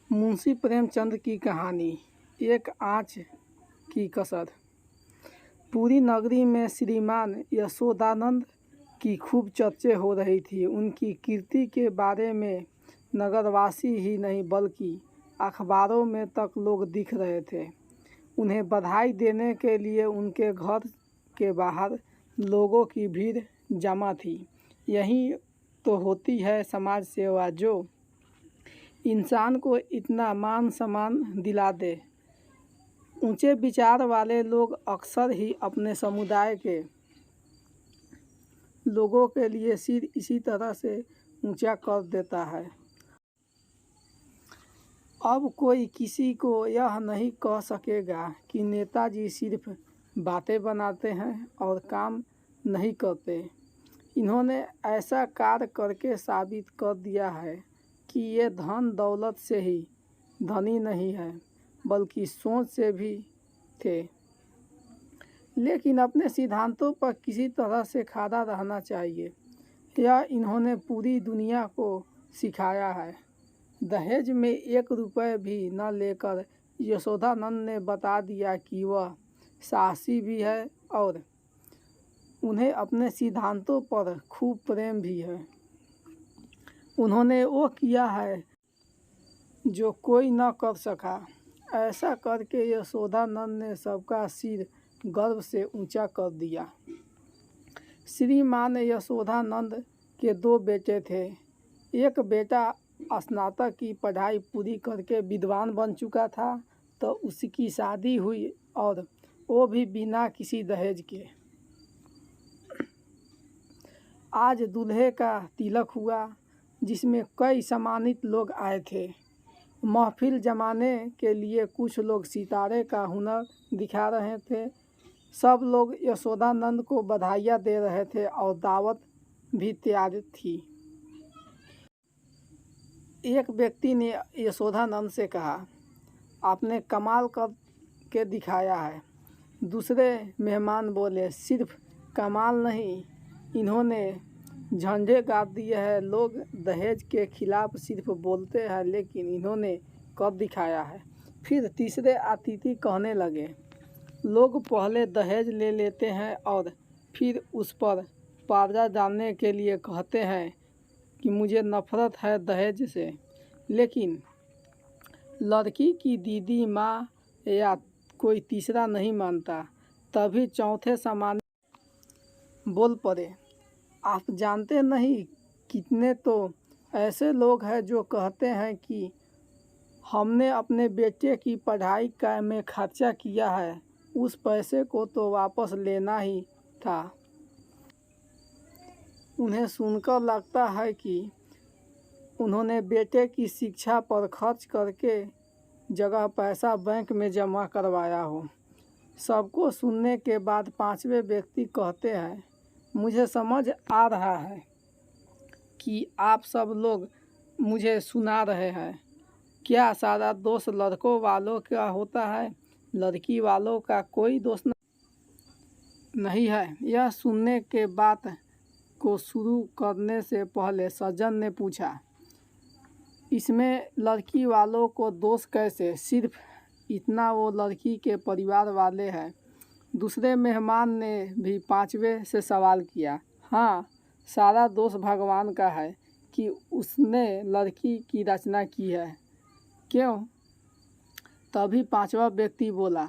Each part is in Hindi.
मुंशी प्रेमचंद की कहानी एक आँच की कसर। पूरी नगरी में श्रीमान यशोदानंद की खूब चर्चे हो रही थी। उनकी कीर्ति के बारे में नगरवासी ही नहीं बल्कि अखबारों में तक लोग दिख रहे थे। उन्हें बधाई देने के लिए उनके घर के बाहर लोगों की भीड़ जमा थी। यही तो होती है समाज सेवा, जो इंसान को इतना मान सम्मान दिला दे। ऊंचे विचार वाले लोग अक्सर ही अपने समुदाय के लोगों के लिए सिर इसी तरह से ऊंचा कर देता है। अब कोई किसी को यह नहीं कह सकेगा कि नेताजी सिर्फ बातें बनाते हैं और काम नहीं करते। इन्होंने ऐसा कार्य करके साबित कर दिया है कि ये धन दौलत से ही धनी नहीं है बल्कि सोच से भी थे। लेकिन अपने सिद्धांतों पर किसी तरह से खड़ा रहना चाहिए, यह इन्होंने पूरी दुनिया को सिखाया है। दहेज में 1 रुपये भी न लेकर यशोदानंद ने बता दिया कि वह साहसी भी है और उन्हें अपने सिद्धांतों पर खूब प्रेम भी है। उन्होंने वो किया है जो कोई न कर सका। ऐसा करके यशोदानंद ने सबका सिर गर्व से ऊंचा कर दिया। श्रीमान यशोदानंद के 2 बेटे थे। एक बेटा स्नातक की पढ़ाई पूरी करके विद्वान बन चुका था, तो उसकी शादी हुई और वो भी बिना किसी दहेज के। आज दूल्हे का तिलक हुआ, जिसमें कई सम्मानित लोग आए थे। महफिल जमाने के लिए कुछ लोग सितारे का हुनर दिखा रहे थे। सब लोग यशोदानंद को बधाइयाँ दे रहे थे और दावत भी तैयार थी। एक व्यक्ति ने यशोदानंद से कहा, आपने कमाल करके दिखाया है। दूसरे मेहमान बोले, सिर्फ कमाल नहीं, इन्होंने झंडे गाड़ दिए हैं। लोग दहेज के खिलाफ सिर्फ बोलते हैं, लेकिन इन्होंने कर दिखाया है। फिर तीसरे अतिथि कहने लगे, लोग पहले दहेज ले लेते हैं और फिर उस पर पर्दा डालने के लिए कहते हैं कि मुझे नफरत है दहेज से। लेकिन लड़की की दीदी, माँ या कोई तीसरा नहीं मानता। तभी चौथे सामान्य बोल पड़े, आप जानते नहीं कितने तो ऐसे लोग हैं जो कहते हैं कि हमने अपने बेटे की पढ़ाई में खर्चा किया है, उस पैसे को तो वापस लेना ही था। उन्हें सुनकर लगता है कि उन्होंने बेटे की शिक्षा पर खर्च करके जगह पैसा बैंक में जमा करवाया हो। सबको सुनने के बाद 5वें व्यक्ति कहते हैं, मुझे समझ आ रहा है कि आप सब लोग मुझे सुना रहे हैं। क्या सारा दोष लड़कों वालों का होता है? लड़की वालों का कोई दोष नहीं है। यह सुनने के बात को शुरू करने से पहले सज्जन ने पूछा, इसमें लड़की वालों को दोष कैसे? सिर्फ इतना, वो लड़की के परिवार वाले हैं। दूसरे मेहमान ने भी 5वें से सवाल किया, हाँ, सारा दोष भगवान का है कि उसने लड़की की रचना की है। क्यों? तभी 5वां व्यक्ति बोला,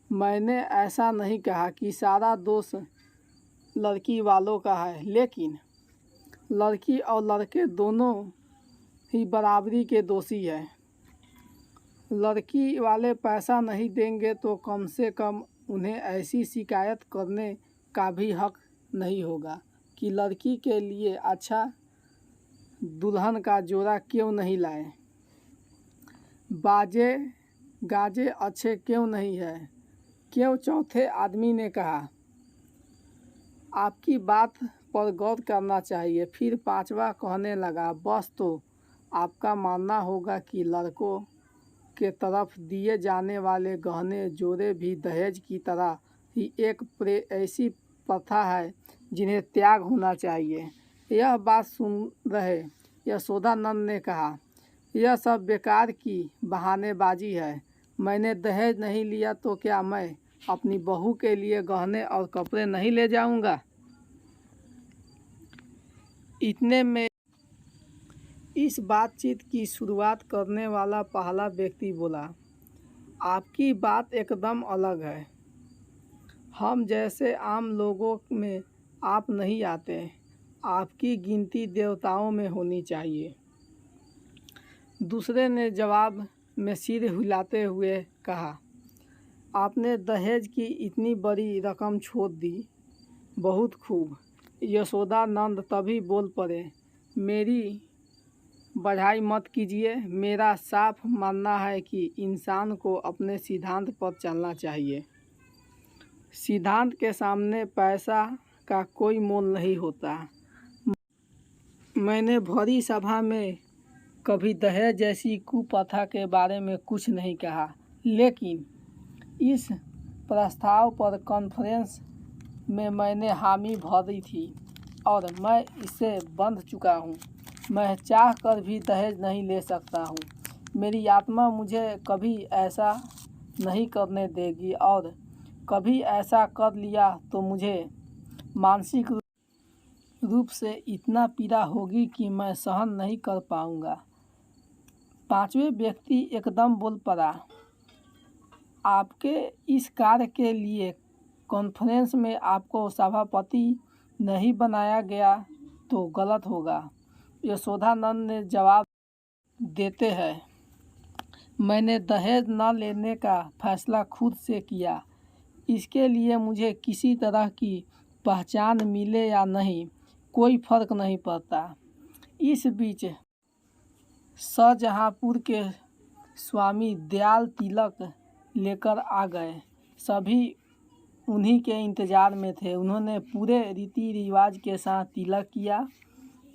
मैंने ऐसा नहीं कहा कि सारा दोष लड़की वालों का है, लेकिन लड़की और लड़के दोनों ही बराबरी के दोषी हैं। लड़की वाले पैसा नहीं देंगे तो कम से कम उन्हें ऐसी शिकायत करने का भी हक नहीं होगा कि लड़की के लिए अच्छा दुल्हन का जोड़ा क्यों नहीं लाए, बाजे गाजे अच्छे क्यों नहीं है। क्यों? चौथे आदमी ने कहा, आपकी बात पर गौर करना चाहिए। फिर 5वां कहने लगा, बस तो आपका मानना होगा कि लड़कों के तरफ दिए जाने वाले गहने जोड़े भी दहेज की तरह ही एक ऐसी प्रथा है जिन्हें त्याग होना चाहिए। यह बात सुन रहे यशोदानंद ने कहा, यह सब बेकार की बहानेबाजी है। मैंने दहेज नहीं लिया तो क्या मैं अपनी बहू के लिए गहने और कपड़े नहीं ले जाऊंगा? इतने में इस बातचीत की शुरुआत करने वाला पहला व्यक्ति बोला, आपकी बात एकदम अलग है। हम जैसे आम लोगों में आप नहीं आते। आपकी गिनती देवताओं में होनी चाहिए। दूसरे ने जवाब में सिर हिलाते हुए कहा, आपने दहेज की इतनी बड़ी रकम छोड़ दी, बहुत खूब। यशोदानंद तभी बोल पड़े, मेरी बढ़ाई मत कीजिए। मेरा साफ मानना है कि इंसान को अपने सिद्धांत पर चलना चाहिए। सिद्धांत के सामने पैसा का कोई मोल नहीं होता। मैंने भरी सभा में कभी दहेज जैसी कुप्रथा के बारे में कुछ नहीं कहा, लेकिन इस प्रस्ताव पर कॉन्फ्रेंस में मैंने हामी भरी थी और मैं इसे बंध चुका हूँ। मैं चाह कर भी दहेज नहीं ले सकता हूँ। मेरी आत्मा मुझे कभी ऐसा नहीं करने देगी और कभी ऐसा कर लिया तो मुझे मानसिक रूप से इतना पीड़ा होगी कि मैं सहन नहीं कर पाऊँगा। पांचवें व्यक्ति एकदम बोल पड़ा, आपके इस कार्य के लिए कॉन्फ्रेंस में आपको सभापति नहीं बनाया गया तो गलत होगा। यशोदानंद ने जवाब देते हैं, मैंने दहेज न लेने का फैसला खुद से किया। इसके लिए मुझे किसी तरह की पहचान मिले या नहीं, कोई फर्क नहीं पड़ता। इस बीच शाहजहांपुर के स्वामी दयाल तिलक लेकर आ गए। सभी उन्हीं के इंतज़ार में थे। उन्होंने पूरे रीति रिवाज के साथ तिलक किया।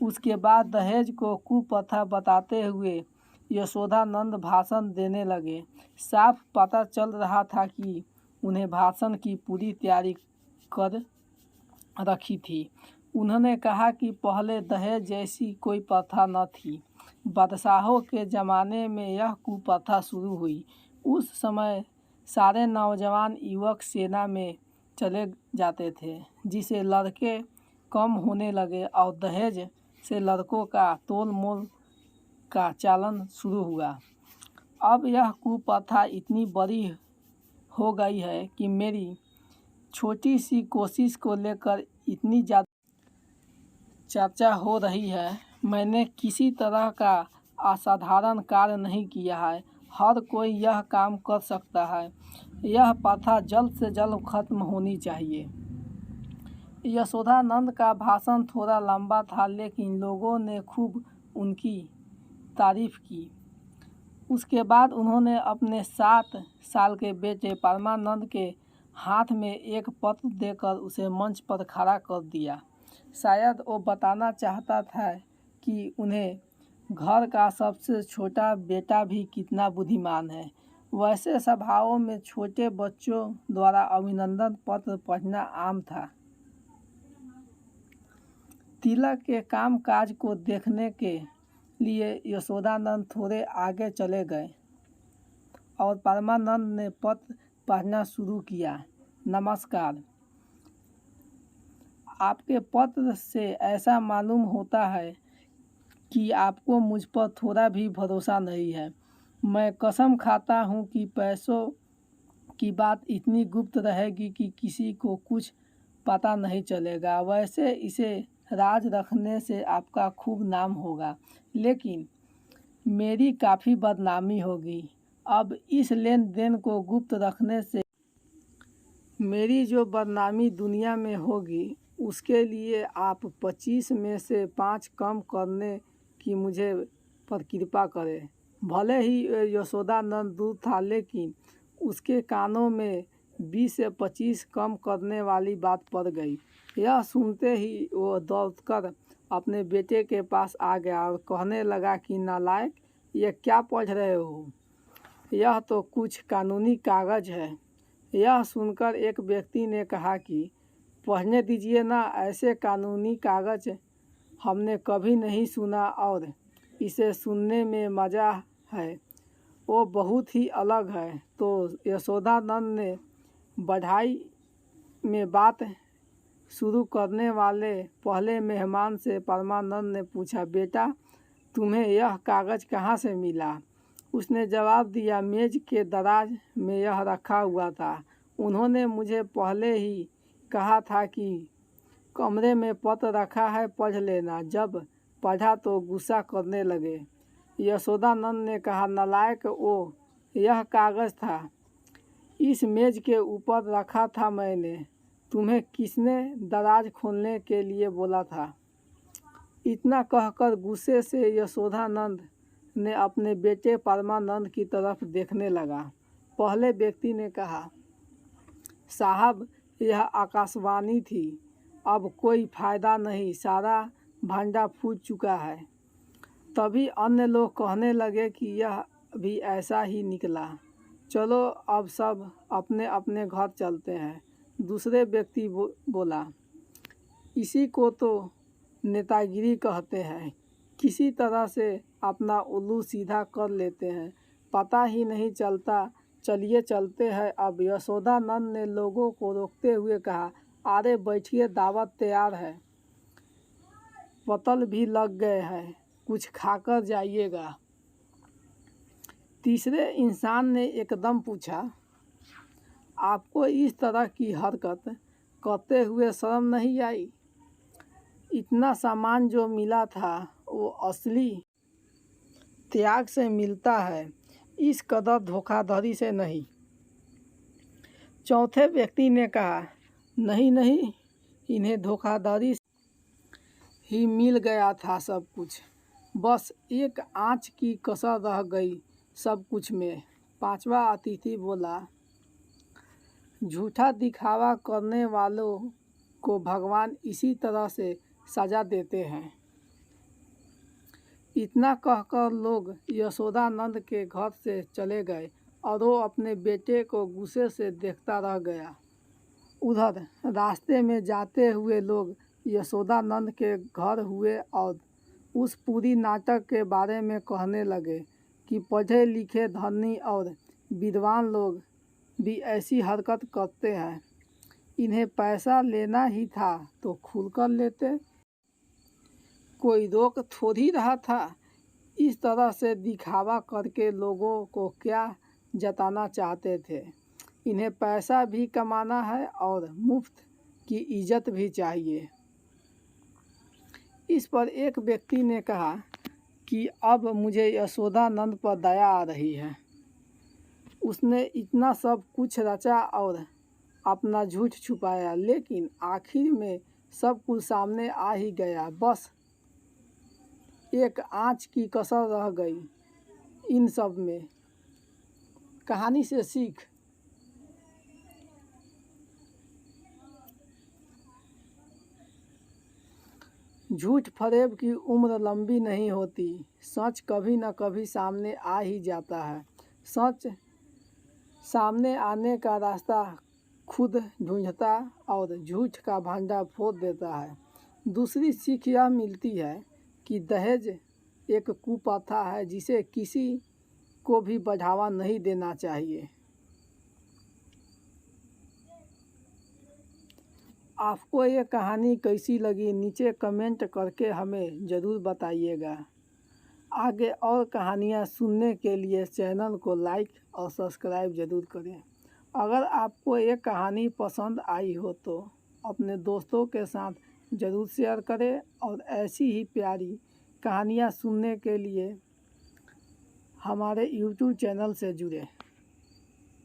उसके बाद दहेज को कुप्रथा बताते हुए यशोदानंद भाषण देने लगे। साफ पता चल रहा था कि उन्हें भाषण की पूरी तैयारी कर रखी थी। उन्होंने कहा कि पहले दहेज जैसी कोई प्रथा न थी। बादशाहों के ज़माने में यह कुप्रथा शुरू हुई। उस समय सारे नौजवान युवक सेना में चले जाते थे, जिससे लड़के कम होने लगे और दहेज से लड़कों का तोल मोल का चलन शुरू हुआ। अब यह कुप्रथा इतनी बड़ी हो गई है कि मेरी छोटी सी कोशिश को लेकर इतनी ज़्यादा चर्चा हो रही है। मैंने किसी तरह का असाधारण कार्य नहीं किया है। हर कोई यह काम कर सकता है। यह प्रथा जल्द से जल्द खत्म होनी चाहिए। यशोदानंद का भाषण थोड़ा लंबा था, लेकिन लोगों ने खूब उनकी तारीफ की। उसके बाद उन्होंने अपने 7 साल के बेटे परमानंद के हाथ में एक पत्र देकर उसे मंच पर खड़ा कर दिया। शायद वो बताना चाहता था कि उन्हें घर का सबसे छोटा बेटा भी कितना बुद्धिमान है। वैसे सभाओं में छोटे बच्चों द्वारा अभिनंदन पत्र पढ़ना आम था। तिलक के कामकाज को देखने के लिए यशोदानंद थोड़े आगे चले गए और परमानंद ने पत्र पढ़ना शुरू किया। नमस्कार, आपके पत्र से ऐसा मालूम होता है कि आपको मुझ पर थोड़ा भी भरोसा नहीं है। मैं कसम खाता हूँ कि पैसों की बात इतनी गुप्त रहेगी कि किसी को कुछ पता नहीं चलेगा। वैसे इसे राज रखने से आपका खूब नाम होगा, लेकिन मेरी काफ़ी बदनामी होगी। अब इस लेन देन को गुप्त रखने से मेरी जो बदनामी दुनिया में होगी, उसके लिए आप 25 में से 5 कम करने की मुझे पर कृपा करें। भले ही यशोदानंद दूर था, लेकिन उसके कानों में 20 से 25 कम करने वाली बात पड़ गई। यह सुनते ही वो दौड़कर अपने बेटे के पास आ गया और कहने लगा कि नालायक, ये क्या पढ़ रहे हो? यह तो कुछ कानूनी कागज़ है। यह सुनकर एक व्यक्ति ने कहा कि पढ़ने दीजिए ना, ऐसे कानूनी कागज़ हमने कभी नहीं सुना और इसे सुनने में मज़ा है वो बहुत ही अलग है। तो यशोदानंद ने बढ़ाई में बात शुरू करने वाले पहले मेहमान से परमानंद ने पूछा, बेटा तुम्हें यह कागज़ कहाँ से मिला? उसने जवाब दिया, मेज़ के दराज में यह रखा हुआ था। उन्होंने मुझे पहले ही कहा था कि कमरे में पत्र रखा है, पढ़ लेना। जब पढ़ा तो गुस्सा करने लगे। यशोदानंद ने कहा, नालायक, वो यह कागज़ था, इस मेज़ के ऊपर रखा था मैंने। तुम्हें किसने दराज खोलने के लिए बोला था? इतना कहकर गुस्से से यशोदानंद ने अपने बेटे परमानंद की तरफ देखने लगा। पहले व्यक्ति ने कहा, साहब यह आकाशवाणी थी, अब कोई फ़ायदा नहीं, सारा भांडा फूट चुका है। तभी अन्य लोग कहने लगे कि यह भी ऐसा ही निकला, चलो अब सब अपने अपने घर चलते हैं। दूसरे व्यक्ति बोला, इसी को तो नेतागिरी कहते हैं, किसी तरह से अपना उल्लू सीधा कर लेते हैं, पता ही नहीं चलता, चलिए चलते हैं अब। यशोदानंद ने लोगों को रोकते हुए कहा, अरे बैठिए, दावत तैयार है, पतल भी लग गए हैं, कुछ खाकर जाइएगा। तीसरे इंसान ने एकदम पूछा, आपको इस तरह की हरकत करते हुए शर्म नहीं आई? इतना सामान जो मिला था वो असली त्याग से मिलता है, इस कदर धोखाधड़ी से नहीं। चौथे व्यक्ति ने कहा, नहीं नहीं, इन्हें धोखाधड़ी ही मिल गया था सब कुछ, बस एक आँच की कसर रह गई सब कुछ में। पांचवा अतिथि बोला, झूठा दिखावा करने वालों को भगवान इसी तरह से सजा देते हैं। इतना कहकर लोग यशोदानंद के घर से चले गए और वो अपने बेटे को गुस्से से देखता रह गया। उधर रास्ते में जाते हुए लोग यशोदानंद के घर हुए और उस पूरी नाटक के बारे में कहने लगे कि पढ़े लिखे धनी और विद्वान लोग भी ऐसी हरकत करते हैं, इन्हें पैसा लेना ही था तो खुलकर लेते, कोई रोक थोड़ी रहा था। इस तरह से दिखावा करके लोगों को क्या जताना चाहते थे? इन्हें पैसा भी कमाना है और मुफ्त की इज्जत भी चाहिए। इस पर एक व्यक्ति ने कहा कि अब मुझे यशोदानंद पर दया आ रही है। उसने इतना सब कुछ रचा और अपना झूठ छुपाया, लेकिन आखिर में सब कुछ सामने आ ही गया, बस एक आँच की कसर रह गई इन सब में। कहानी से सीख, झूठ फरेब की उम्र लंबी नहीं होती, सच कभी न कभी सामने आ ही जाता है। सच सामने आने का रास्ता खुद ढूंढता और झूठ का भांडा फोड़ देता है। दूसरी सीख यह मिलती है कि दहेज एक कुप्रथा है जिसे किसी को भी बढ़ावा नहीं देना चाहिए। आपको ये कहानी कैसी लगी नीचे कमेंट करके हमें ज़रूर बताइएगा। आगे और कहानियाँ सुनने के लिए चैनल को लाइक और सब्सक्राइब ज़रूर करें। अगर आपको ये कहानी पसंद आई हो तो अपने दोस्तों के साथ ज़रूर शेयर करें और ऐसी ही प्यारी कहानियाँ सुनने के लिए हमारे YouTube चैनल से जुड़ें।